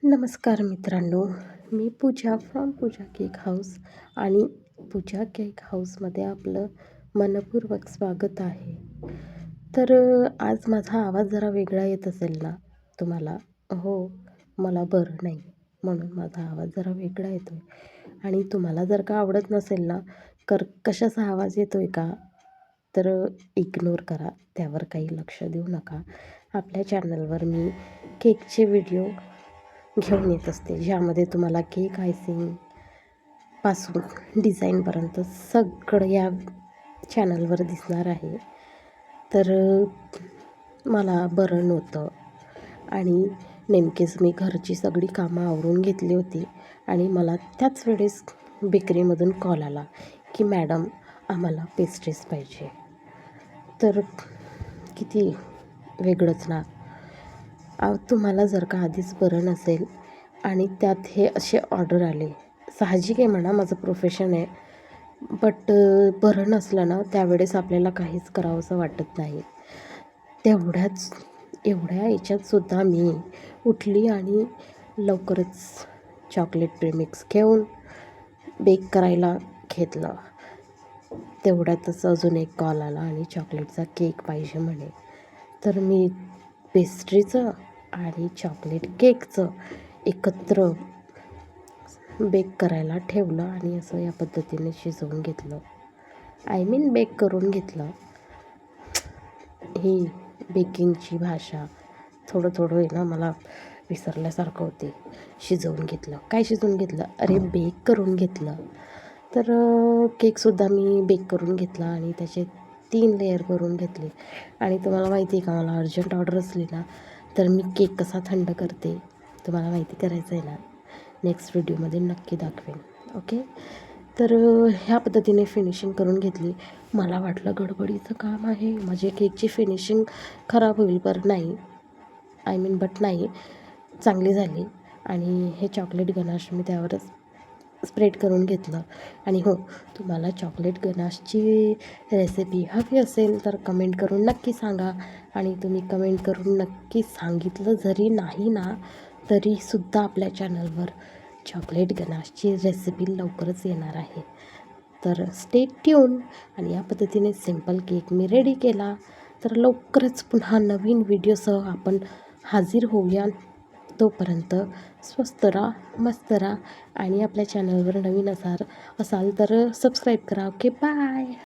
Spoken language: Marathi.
नमस्कार मित्रांनो, मी पूजा फ्रॉम पूजा केक हाऊस आणि पूजा केक हाऊसमध्ये आपलं मनःपूर्वक स्वागत आहे. तर आज माझा आवाज जरा वेगळा येत असेल ना तुम्हाला? हो, मला बरं नाही म्हणून माझा आवाज जरा वेगळा येतो आहे आणि तुम्हाला जर का आवडत नसेल ना, कशाचा आवाज येतो आहे का, तर इग्नोर करा. त्यावर काही लक्ष देऊ नका. आपल्या चॅनलवर मी केकचे व्हिडिओ घेऊन येत असते, ज्यामध्ये तुम्हाला केक आयसिंगपासून डिझाईनपर्यंत सगळं या चॅनलवर दिसणार आहे. तर मला बरं नव्हतं आणि नेमकेच मी घरची सगळी कामं आवरून घेतली होती आणि मला त्याच वेळेस बेकरीमधून कॉल आला की मॅडम आम्हाला पेस्ट्रीज पाहिजे. तर किती वेगळंच ना. तुम्हाला जर का आधीच बरं नसेल आणि त्यात हे असे ऑर्डर आले, साहजिक आहे म्हणा, माझं प्रोफेशन आहे. बट बरं नसलं ना त्यावेळेस आपल्याला काहीच करावंसं वाटत नाही. एवढ्या याच्यातसुद्धा मी उठली आणि लवकरच चॉकलेट प्रेमिक्स घेऊन बेक करायला घेतलं. तेवढ्यातच अजून एक कॉल आला आणि चॉकलेटचा केक पाहिजे म्हणे. तर मी पेस्ट्रीचं आणि चॉकलेट केकचं एकत्र बेक करायला ठेवलं आणि असं या पद्धतीने शिजवून घेतलं. बेक करून घेतलं. ही बेकिंगची भाषा थोडं आहे ना, मला विसरल्यासारखं होते. शिजवून घेतलं, काय शिजवून घेतलं? अरे बेक करून घेतलं. तर केकसुद्धा मी बेक करून घेतला आणि त्याचे 3 लेयर करून घेतले. आणि तुम्हाला माहिती आहे का, मला अर्जंट ऑर्डर असली ना तर मी केक कसा थंड करते तुम्हाला माहिती करायचं आहे ना, नेक्स्ट व्हिडिओमध्ये नक्की दाखवेन. ओके. तर ह्या पद्धतीने फिनिशिंग करून घेतली. मला वाटलं गडबडीचं काम आहे, माझे केकची फिनिशिंग खराब होईल, पर नाही, बट नाही, चांगली झाली. आणि हे चॉकलेट गनाश मी त्यावरच स्प्रेड करून घेतलं. आणि हो, तुम्हाला चॉकलेट गनाशची रेसिपी हवी असेल तर कमेंट करून नक्की सांगा. आणि तुम्ही कमेंट करून नक्की सांगितलं जरी नाही ना, तरीसुद्धा आपल्या चॅनलवर चॉकलेट गनाशची रेसिपी लवकरच येणार आहे. तर स्टे ट्यून. आणि या पद्धतीने सिंपल केक मी रेडी केला. तर लवकरच पुन्हा नवीन व्हिडिओसह आपण हाजीर होऊया. तोपर्यंत स्वस्त राहा, मस्त राहा आणि आपल्या चॅनलवर नवीन असाल तर सबस्क्राईब करा. Okay, bye.